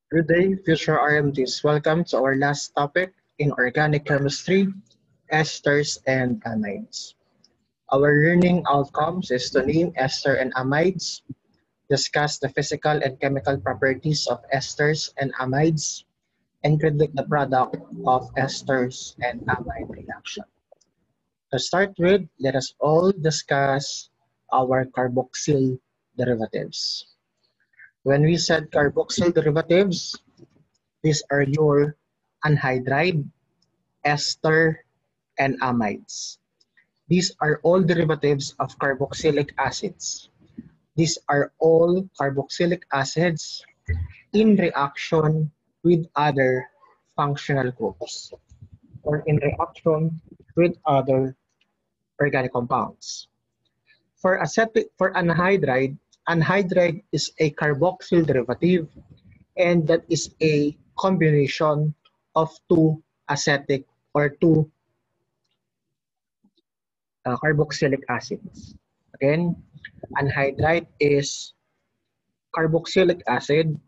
Good day, future RMTs. Welcome to our last topic in organic chemistry, esters and amides. Our learning outcomes is to name ester and amides, discuss the physical and chemical properties of esters and amides, and predict the product of esters and amide reaction. To start with, let us all discuss our carboxyl derivatives. When we said carboxyl derivatives, these are your anhydride, ester, and amides. These are all derivatives of carboxylic acids. These are all carboxylic acids in reaction with other functional groups or in reaction with other organic compounds. For anhydride, anhydride is a carboxyl derivative and that is a combination of two acetic or two carboxylic acids. Again, anhydride is carboxylic acid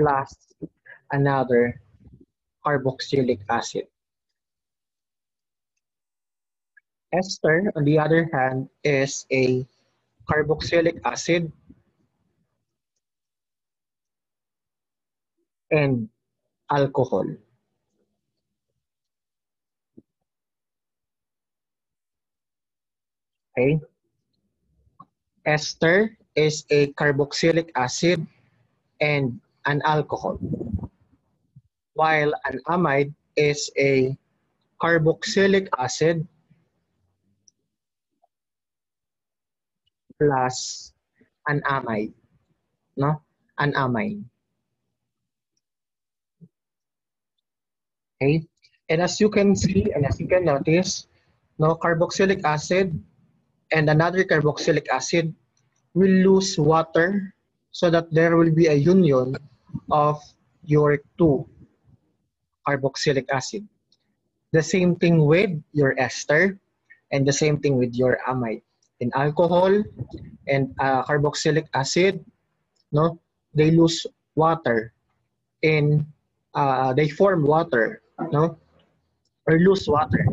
plus another carboxylic acid. Ester, on the other hand, is a carboxylic acid and alcohol. Okay? Ester is a carboxylic acid and an alcohol, while an amide is a carboxylic acid plus an amide, no? An amine. Okay? And as you can see and as you can notice, no, carboxylic acid and another carboxylic acid will lose water so that there will be a union of your two carboxylic acid. The same thing with your ester and the same thing with your amide. In alcohol and carboxylic acid, no, they lose water in they form water, no, or lose water.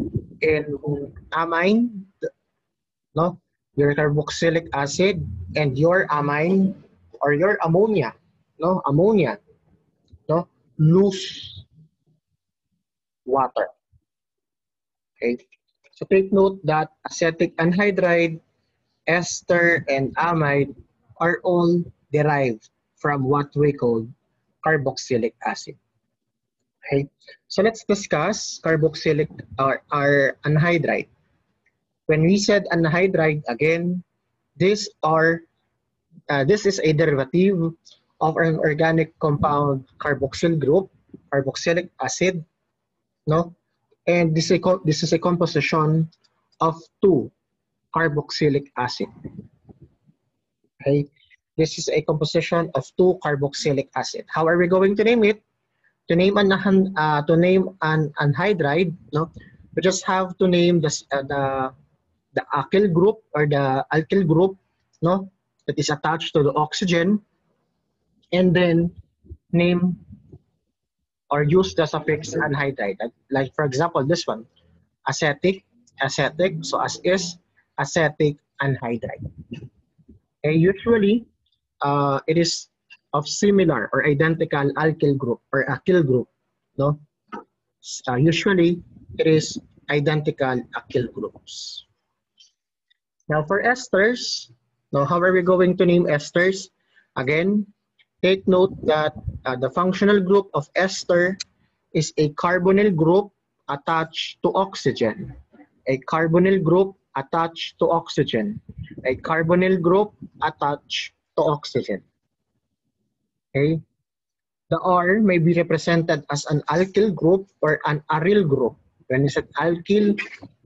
In amine, no, your carboxylic acid and your amine or your ammonia, no, ammonia, no, lose water. Okay, so take note that acetic anhydride, ester, and amide are all derived from what we call carboxylic acid. Okay, so let's discuss carboxylic or anhydride. When we said anhydride again, these are this is a derivative of an organic compound carboxyl group, carboxylic acid, no, and this is a composition of two carboxylic acid. Okay, this is a composition of two carboxylic acid. How are we going to name it? To name an anhydride, no, we just have to name the acyl group or the alkyl group, no, that is attached to the oxygen, and then name or use the suffix anhydride. Like for example, this one, acetic, acetic. So as is acetic anhydride. Okay, usually, it is of similar or identical alkyl group or acyl group. No, usually it is identical acyl groups. Now for esters, now how are we going to name esters? Again, take note that the functional group of ester is a carbonyl group attached to oxygen. A carbonyl group attached to oxygen. A carbonyl group attached to oxygen. Okay? The R may be represented as an alkyl group or an aryl group. When we said alkyl,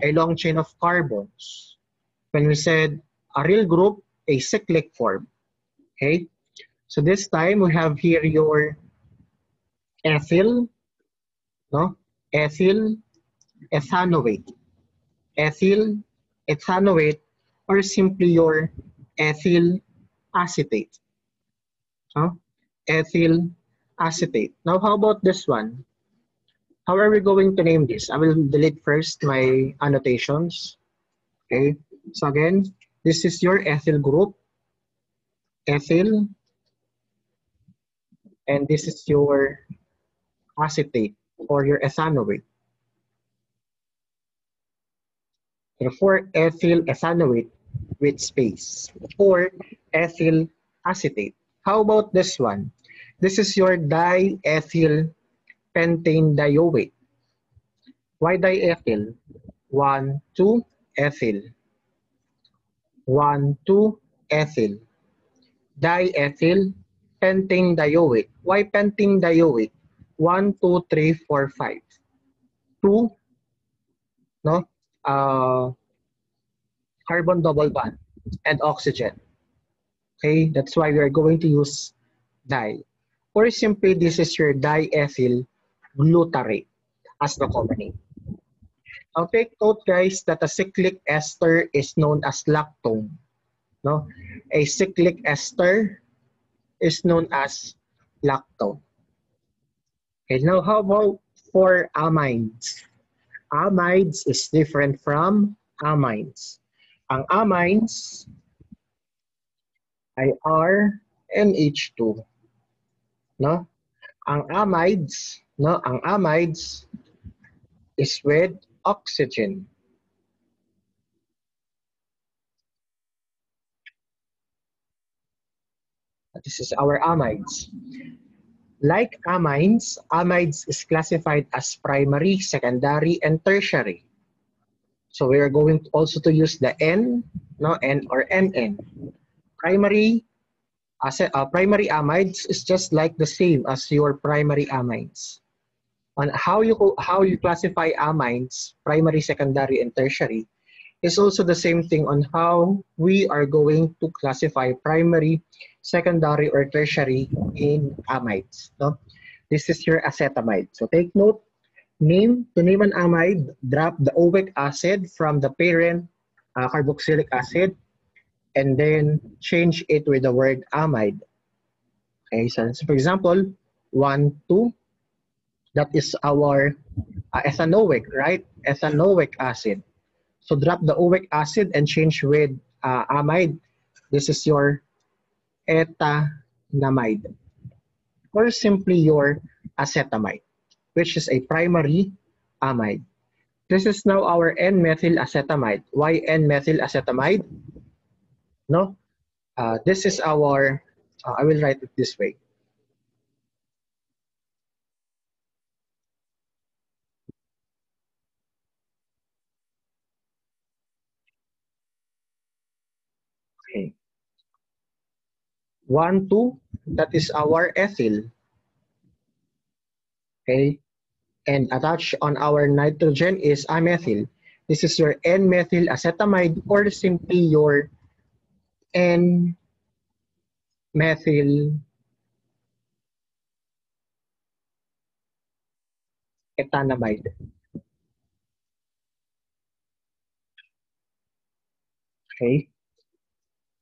a long chain of carbons. When we said aryl group, a cyclic form. Okay? So this time we have here your ethyl, no? Ethyl ethanoate. Ethyl ethanoate or simply your ethyl acetate. Huh? Ethyl acetate. Now, how about this one? How are we going to name this? I will delete first my annotations. Okay. So again, this is your ethyl group. Ethyl. And this is your acetate or your ethanoate. Therefore, ethyl ethanoate with space or ethyl acetate. How about this one? This is your diethyl pentane dioate. Why diethyl? 1, 2, ethyl. 1, 2, ethyl. Diethyl pentane dioate. Why pentane dioate? 1, 2, 3, 4, 5. 2, no? Carbon double bond and oxygen. Okay, that's why we are going to use di. Or simply, this is your diethyl glutarate as the common name. Now take note, guys, that a cyclic ester is known as lactone. No, a cyclic ester is known as lactone. Okay, now how about for amides? Amides is different from amines. Ang amines ay R and H2. No? Ang amides, no? Ang amides is with oxygen. This is our amides. Like amines, amides is classified as primary, secondary, and tertiary. So we are going to also to use the N, no, N or NN. Primary amides is just like the same as your primary amines. On how you classify amines, primary, secondary, and tertiary, is also the same thing on how we are going to classify primary, secondary, or tertiary in amides. No? This is your acetamide. So take note, to name an amide, drop the oic acid from the parent carboxylic acid and then change it with the word amide. Okay, so for example, 1, 2, that is our ethanoic, right? Ethanoic acid. So drop the oic acid and change with amide. This is your etanamide. Or simply your acetamide, which is a primary amide. This is now our N-methyl acetamide. Why N-methyl acetamide? No? This is our, I will write it this way. Okay. 1, 2, that is our ethyl. Okay. And attached on our nitrogen is amethyl. This is your N-methyl acetamide or simply your N-methyl etanamide. Okay.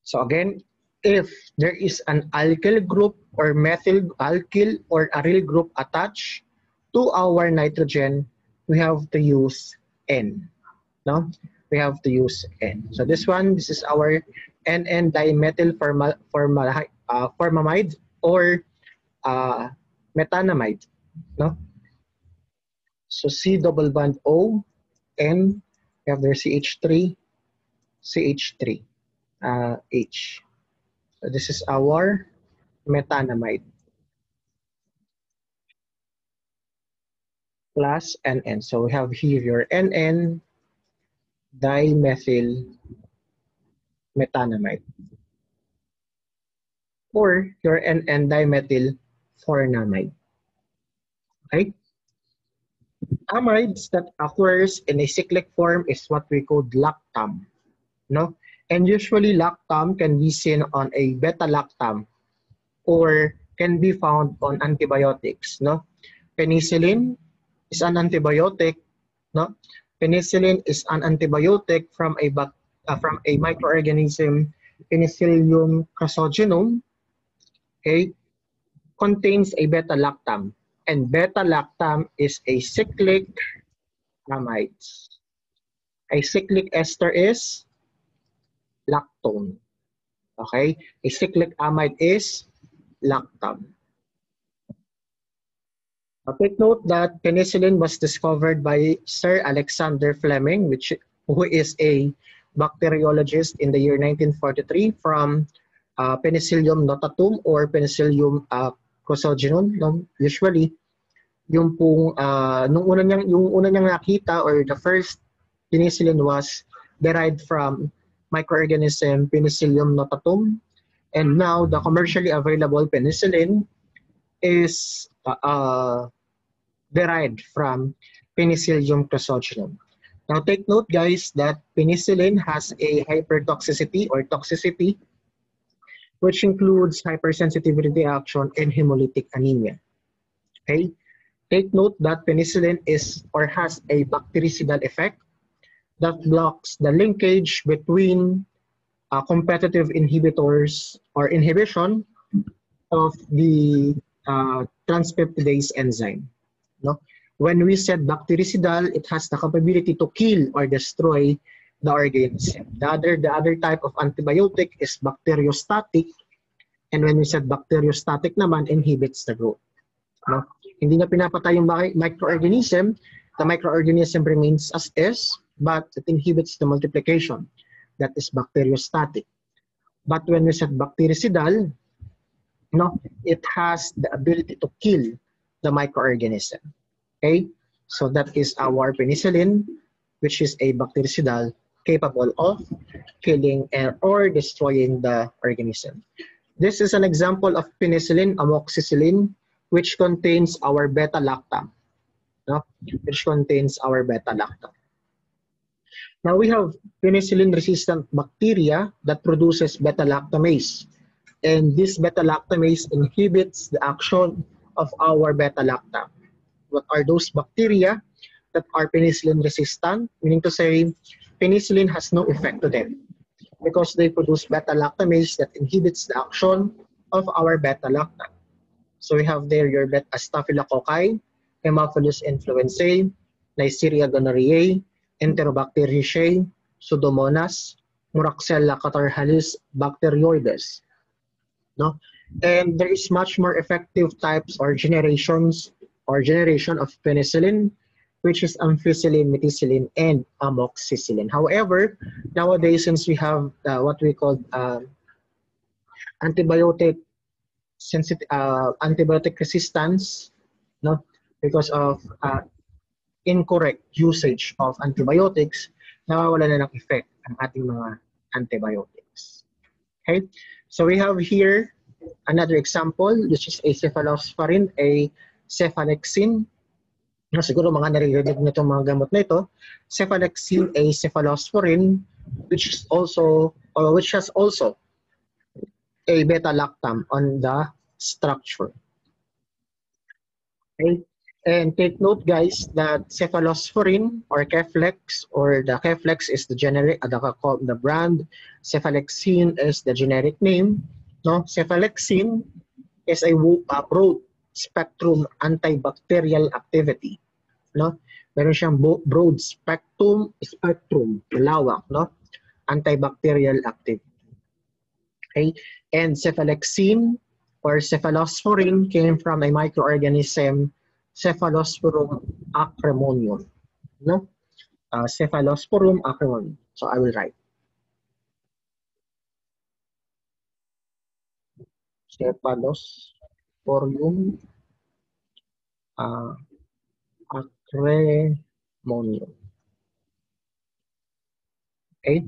So again, if there is an alkyl group or methyl alkyl or aryl group attached to our nitrogen, we have to use N. No? We have to use N. So this one, this is our NN dimethyl formamide or metanamide. No? So C double bond O, N, we have there CH3, CH3, H. So this is our metanamide plus NN. So we have here your NN dimethyl metanamide or your NN dimethyl fornamide. Okay? Amides that occurs in a cyclic form is what we call lactam. No? And usually lactam can be seen on a beta-lactam or can be found on antibiotics. No? Penicillin is an antibiotic. No? Penicillin is an antibiotic from a microorganism Penicillium crassogenium, okay, contains a beta-lactam. And beta-lactam is a cyclic amide. A cyclic ester is lactone. Okay? A cyclic amide is lactam. Take note that penicillin was discovered by Sir Alexander Fleming, who is a bacteriologist in the year 1943 from Penicillium notatum or Penicillium crassogenium. No? Usually, yung yung una niyang nakita or the first penicillin was derived from microorganism Penicillium notatum, and now the commercially available penicillin is derived from Penicillium crassogenium. Now take note guys that penicillin has a hypertoxicity or toxicity which includes hypersensitivity reaction and hemolytic anemia. Okay? Take note that penicillin is or has a bactericidal effect that blocks the linkage between competitive inhibitors or inhibition of the transpeptidase enzyme. No? When we said bactericidal, it has the capability to kill or destroy the organism. The other type of antibiotic is bacteriostatic, and when we said bacteriostatic naman, inhibits the growth. No? Hindi na pinapatay yung microorganism, the microorganism remains as is, but it inhibits the multiplication. That is bacteriostatic. But when we said bactericidal, no, it has the ability to kill the microorganism. Okay, so that is our penicillin, which is a bactericidal capable of killing or destroying the organism. This is an example of penicillin, amoxicillin, which contains our beta-lactam. No? Which contains our beta-lactam. Now we have penicillin-resistant bacteria that produces beta-lactamase. And this beta-lactamase inhibits the action of our beta-lactam. What are those bacteria that are penicillin-resistant? Meaning to say, penicillin has no effect to them because they produce beta-lactamase that inhibits the action of our beta-lactam. So we have there your Staphylococci, Haemophilus influenzae, Neisseria gonorrhoeae, Enterobacteriaceae, Pseudomonas, Moraxella catarrhalis bacteroides. No? And there is much more effective types or generation of penicillin, which is ampicillin, methicillin, and amoxicillin. However, nowadays, since we have what we call antibiotic resistance, no, because of incorrect usage of antibiotics, nawawala na ng effect ang ating mga antibiotics. Okay, so we have here another example, which is a cephalosporin, a cephalexin. No, siguro mga naririnig na itong mga gamot na ito. Cephalexin, a cephalosporin, which has also a beta-lactam on the structure. Okay, and take note, guys, that cephalosporin or Keflex, or the Keflex is the generic, the brand. Cephalexin is the generic name. No, cephalexin is a broad spectrum antibacterial activity. No, meron siyang broad spectrum, malawak, no, antibacterial activity. Okay, and cephalexin or cephalosporin came from a microorganism, Cephalosporum acremonium. No, Cephalosporum acremonium. So I will write Cephalosporum acremonium. Okay.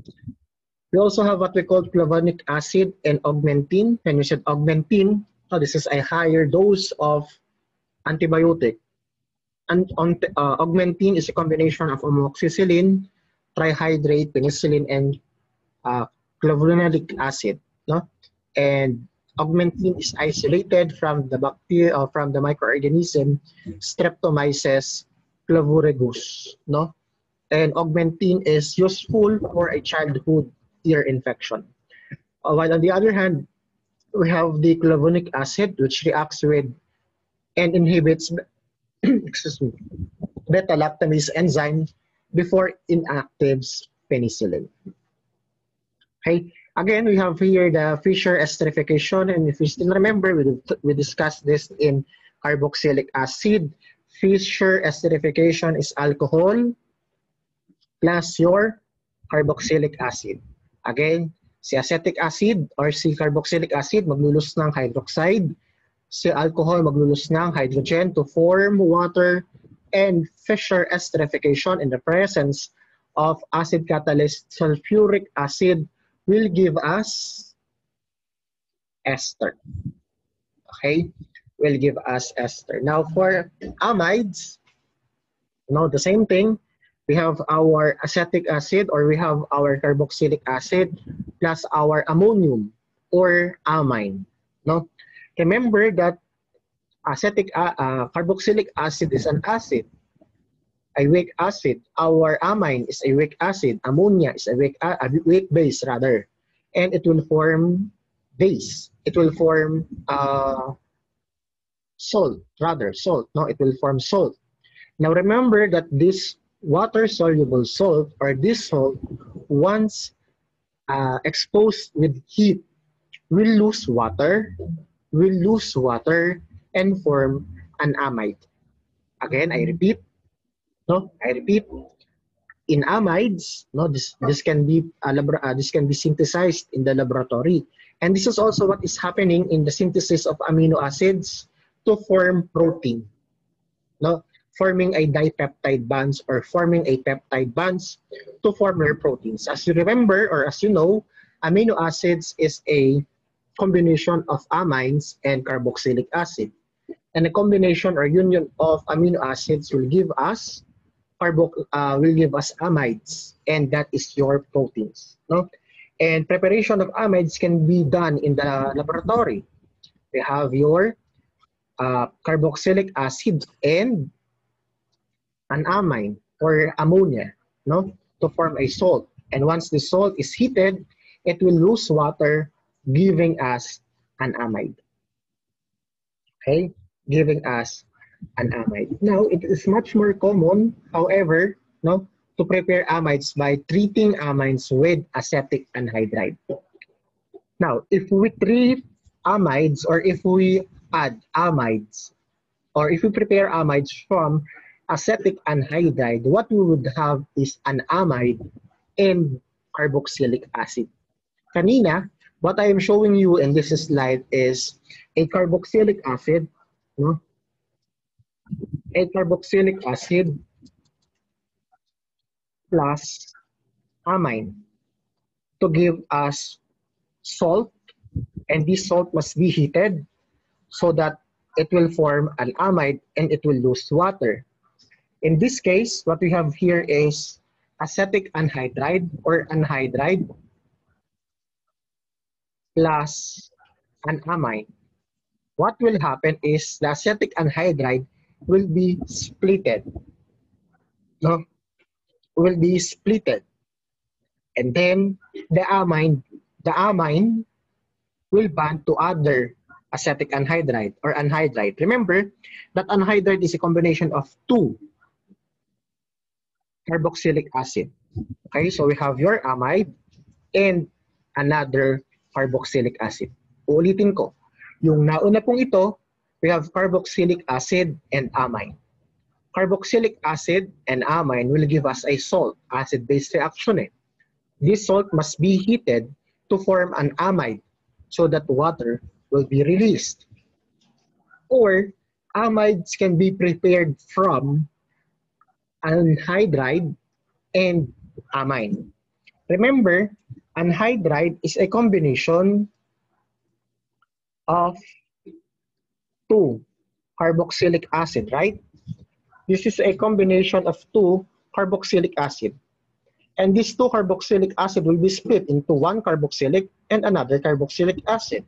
We also have what we call clavonic acid and augmentin. When we said augmentin, this is a higher dose of antibiotic. And augmentin is a combination of amoxicillin, trihydrate, penicillin, and clavulanic acid. No, and augmentin is isolated from the bacteria from the microorganism Streptomyces clavuregus. No, and augmentin is useful for a childhood ear infection. While on the other hand, we have the clavonic acid, which reacts with and inhibits excuse me, beta-lactamase enzyme before inactives penicillin. Okay, again, we have here the Fischer esterification, and if you still remember, we discussed this in carboxylic acid. Fischer esterification is alcohol plus your carboxylic acid. Again, si acetic acid or si carboxylic acid maglulus ng hydroxide, si alcohol maglulus ng hydrogen to form water, and Fischer esterification in the presence of acid catalyst sulfuric acid will give us ester. Okay, will give us ester. Now for amides, the same thing. We have our acetic acid or we have our carboxylic acid plus our ammonium or amine. No, remember that carboxylic acid is an acid, a weak acid. Our amine is a weak acid. Ammonia is a weak base rather, and it will form base. It will form salt rather. Salt. No, it will form salt. Now remember that this water-soluble salt or this salt, once exposed with heat, will lose water, and form an amide. Again, I repeat. In amides, this can be synthesized in the laboratory, and this is also what is happening in the synthesis of amino acids to form protein. Forming a dipeptide bonds or forming a peptide bonds to form their proteins. As you remember or as you know, amino acids is a combination of amines and carboxylic acid. And a combination or union of amino acids will give us amides, and that is your proteins. And preparation of amides can be done in the laboratory. We have your carboxylic acid and an amine or ammonia, to form a salt. And once the salt is heated, it will lose water, giving us an amide. Okay, giving us an amide. Now, it is much more common, however, to prepare amides by treating amines with acetic anhydride. Now, if we treat amides or if we add amides or if we prepare amides from acetic anhydride, what we would have is an amide and carboxylic acid. Kanina, what I am showing you in this slide is a carboxylic acid, a carboxylic acid plus amine to give us salt, and this salt must be heated so that it will form an amide and it will lose water. In this case, what we have here is acetic anhydride or anhydride plus an amine. What will happen is the acetic anhydride will be splitted. Will be splitted. And then the amine will bond to other acetic anhydride or anhydride. Remember that anhydride is a combination of two carboxylic acid. Okay, so we have your amide and another carboxylic acid. Uulitin ko. Yung nauna pong ito, we have carboxylic acid and amine. Carboxylic acid and amine will give us a salt, acid-base reaction. This salt must be heated to form an amide so that water will be released. Or amides can be prepared from anhydride and amine. Remember, anhydride is a combination of two carboxylic acid, right? This is a combination of two carboxylic acid. And these two carboxylic acid will be split into one carboxylic and another carboxylic acid.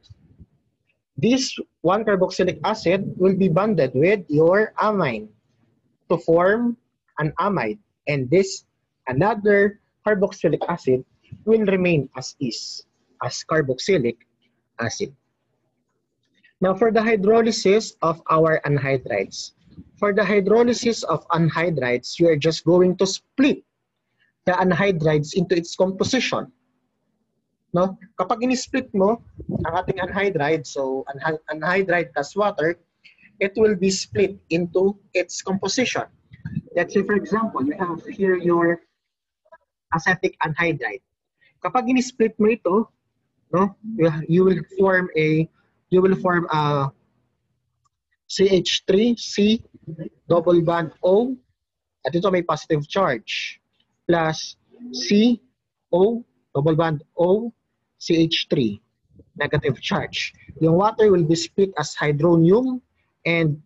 This one carboxylic acid will be bonded with your amine to form an amide, and this another carboxylic acid will remain as is. as carboxylic acid. Now, for the hydrolysis of our anhydrides. For the hydrolysis of anhydrides, you are just going to split the anhydrides into its composition. No? Kapag in-split mo ang ating anhydride, so anhydride plus water, it will be split into its composition. Let's say, for example, you have here your acetic anhydride. Kapag in-split mo ito, no, you will form a CH3C double bond O, at ito may positive charge, plus CO double bond O CH3 negative charge. Yung water will be split as hydronium and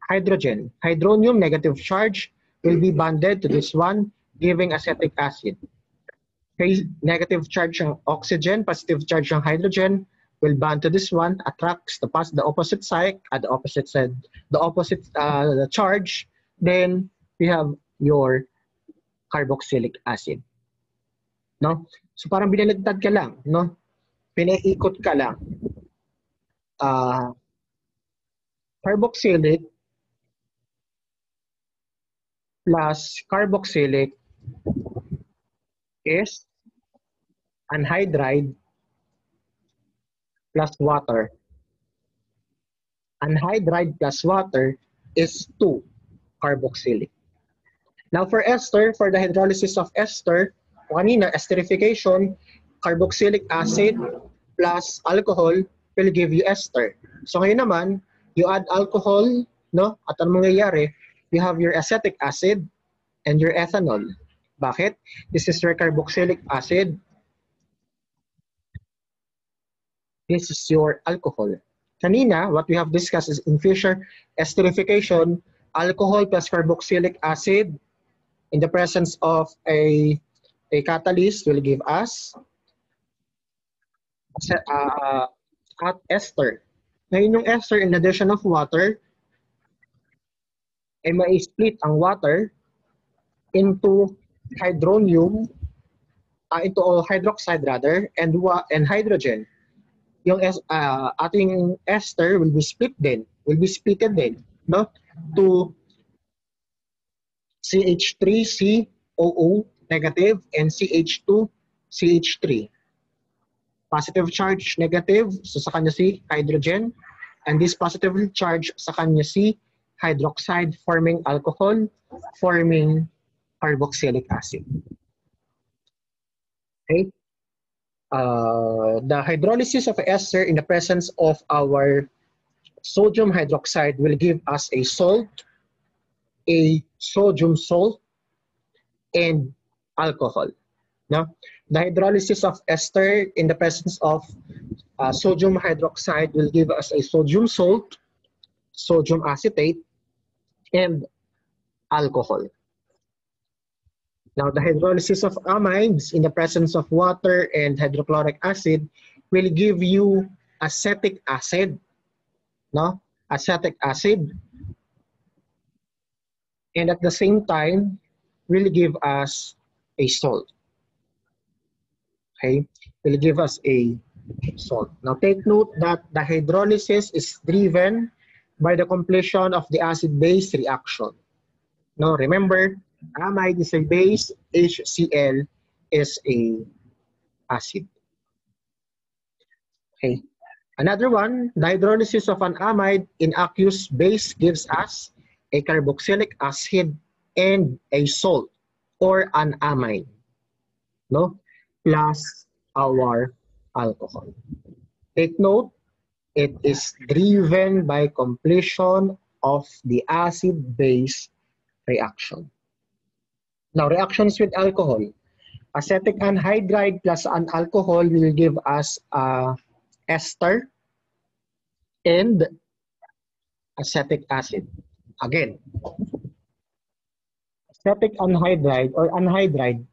hydrogen. Hydronium negative charge will be bonded to this one, giving acetic acid. Okay, negative charge ng oxygen, positive charge ng hydrogen will bond to this one, attracts the opposite side, the opposite charge. Then we have your carboxylic acid. No? So parang binaligtad ka lang, no? Pinaikot ka lang. Carboxylic plus carboxylic is anhydride plus water. Anhydride plus water is 2 carboxylic. Now for ester, for the hydrolysis of ester, kanina esterification, carboxylic acid plus alcohol will give you ester. So ngayon naman, you add alcohol, no? At ang mangyayari, you have your acetic acid and your ethanol. Bakit? This is your carboxylic acid. This is your alcohol. Kanina, what we have discussed is in Fischer esterification, alcohol plus carboxylic acid in the presence of a catalyst will give us ester. Ngayon yung ester, in addition of water, ay ma-split ang water into hydronium, into hydroxide rather, and hydrogen. Yung ating ester will be splitted din, no? To CH3COO negative and CH2CH3. Positive charge negative, so sa kanya si hydrogen, and this positive charge sa kanya si hydroxide, forming alcohol, forming carboxylic acid. Okay? The hydrolysis of ester in the presence of our sodium hydroxide will give us a salt, a sodium salt, and alcohol. No? The hydrolysis of ester in the presence of sodium hydroxide will give us a sodium salt, sodium acetate, and alcohol. Now, the hydrolysis of amides in the presence of water and hydrochloric acid will give you acetic acid, no? Acetic acid. And at the same time, will give us a salt. Okay? Will give us a salt. Now, take note that the hydrolysis is driven by the completion of the acid-base reaction. Now, remember, amide is a base, HCl is a acid. Okay. Another one, the hydrolysis of an amide in aqueous base gives us a carboxylic acid and a salt, or an amide, no? Plus our alcohol. Take note, it is driven by completion of the acid-base reaction. Now, reactions with alcohol. Acetic anhydride plus an alcohol will give us ester and acetic acid. Again, acetic anhydride or anhydride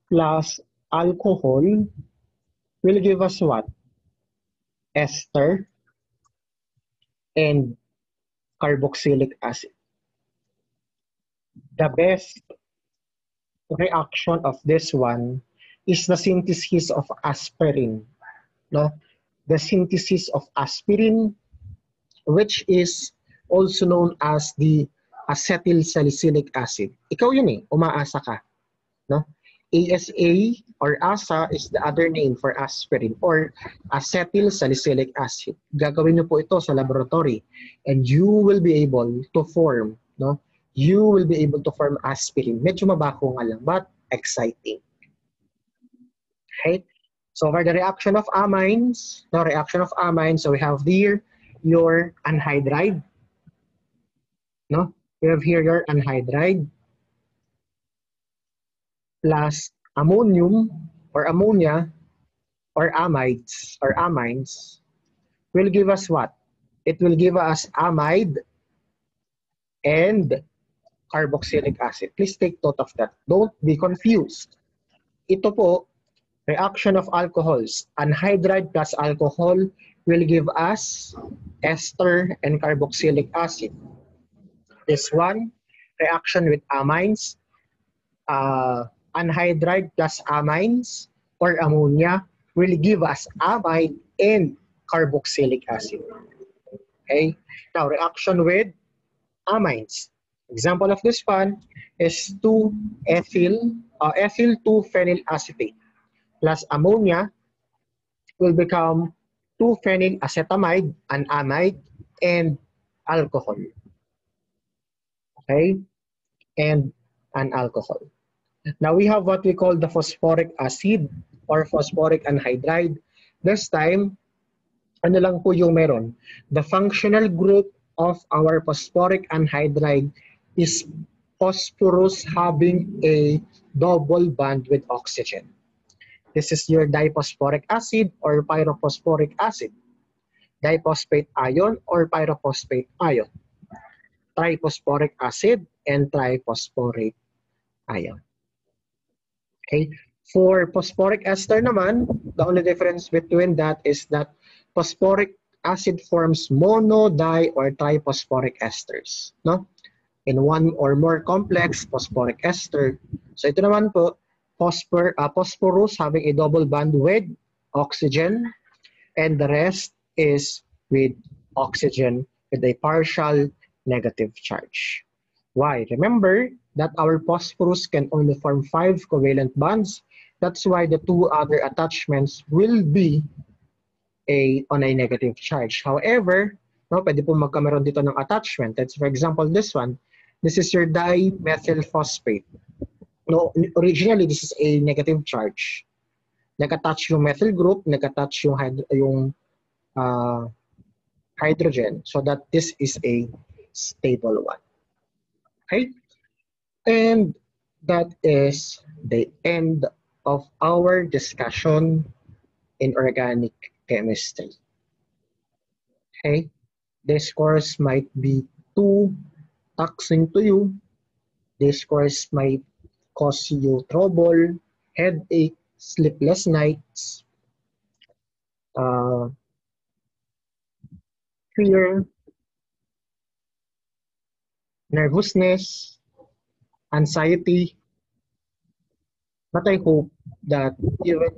plus alcohol will give us what? Ester and carboxylic acid. The best reaction of this one is the synthesis of aspirin. No? The synthesis of aspirin, which is also known as the acetylsalicylic acid. Ikaw yun eh, umaasa ka. No? ASA or ASA is the other name for aspirin or acetylsalicylic acid. Gagawin niyo po ito sa laboratory and you will be able to form, no? You will be able to form aspirin. Medyo mabaho nga lang, but exciting. Okay? So for the reaction of amines, so we have here your anhydride. No? We have here your anhydride plus ammonium or ammonia or amides or amines will give us what? It will give us amide and carboxylic acid. Please take note of that. Don't be confused. Ito po, reaction of alcohols. Anhydride plus alcohol will give us ester and carboxylic acid. This one, reaction with amines, anhydride plus amines or ammonia will give us amide and carboxylic acid. Okay? Now, reaction with amines. Example of this one is 2-ethyl-2-phenyl acetate plus ammonia will become 2-phenyl acetamide, an amide, and alcohol. Okay? And an alcohol. Now we have what we call the phosphoric acid or phosphoric anhydride. This time, ano lang po yung meron? The functional group of our phosphoric anhydride is phosphorus having a double bond with oxygen. This is your diphosphoric acid or pyrophosphoric acid. Diphosphate ion or pyrophosphate ion. Triphosphoric acid and triphosphorate ion. Okay. For phosphoric ester naman, the only difference between that is that phosphoric acid forms mono, di, or triphosphoric esters. No? In one or more complex phosphoric ester. So ito naman po, phosphorus having a double bond with oxygen, and the rest is with oxygen with a partial negative charge. Why? Remember that our phosphorus can only form 5 covalent bonds. That's why the 2 other attachments will be on a negative charge. However, no, pwede po magkameron dito ng attachment. Let's, for example, this one. This is your dimethyl phosphate. No, originally, this is a negative charge. Nag-attach yung methyl group, nag-attach yung hydrogen, so that this is a stable one. Okay? And that is the end of our discussion in organic chemistry. Okay? This course might be too taxing to you. This course might cause you trouble, headache, sleepless nights, fear, nervousness, anxiety. But I hope that even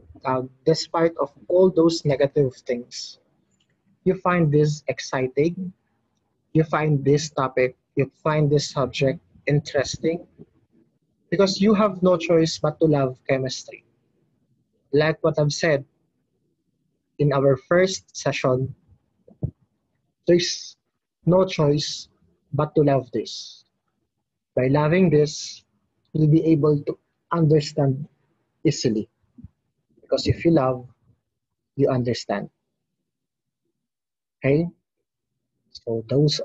despite of all those negative things, you find this exciting, you find this topic, you find this subject interesting, because you have no choice but to love chemistry. Like what I've said in our first session, there's no choice but to love this. By loving this, you'll be able to understand easily. Because if you love, you understand. Okay? So those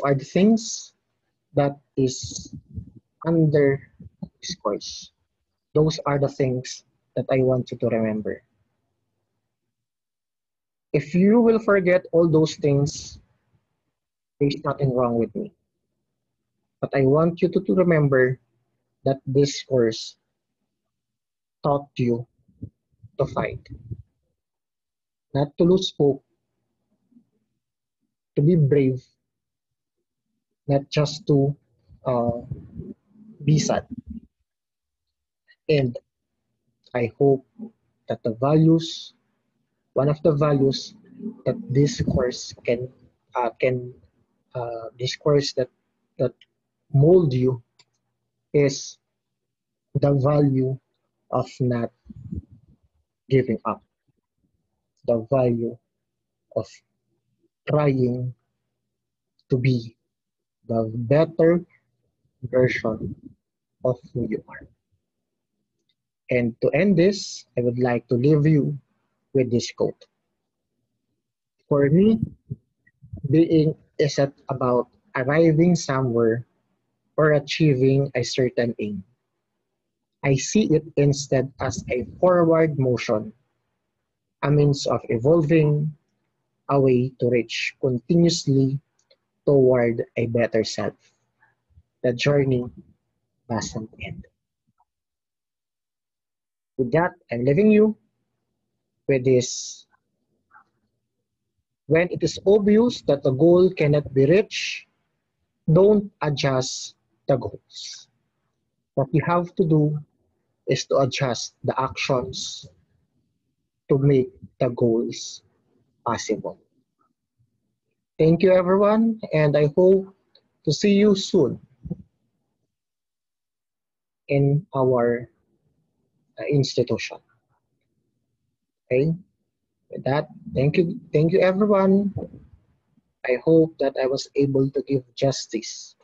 are the things that is under this course. Those are the things that I want you to remember. If you will forget all those things, there's nothing wrong with me. But I want you to remember that this course taught you to fight, not to lose hope, to be brave, not just to be sad. And I hope that the values, one of the values that this course can this course that mold you is the value of not giving up, the value of trying to be the better version of who you are. And to end this, I would like to leave you with this quote. For me, being isn't about arriving somewhere or achieving a certain aim. I see it instead as a forward motion, a means of evolving, a way to reach continuously toward a better self. The journey doesn't end. With that, I'm leaving you with this. When it is obvious that the goal cannot be reached, don't adjust the goals. What you have to do is to adjust the actions to make the goals possible. Thank you, everyone, and I hope to see you soon in our institution. Okay? With that, thank you, everyone. I hope that I was able to give justice,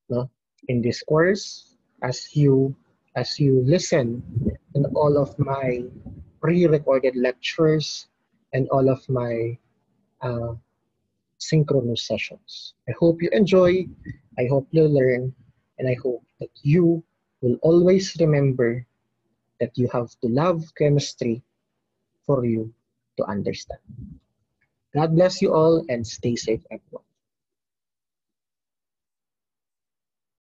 no, in this course as you listen in all of my pre-recorded lectures and all of my uh, synchronous sessions. I hope you enjoy, I hope you learn, and I hope that you will always remember that you have to love chemistry for you to understand. God bless you all and stay safe, everyone.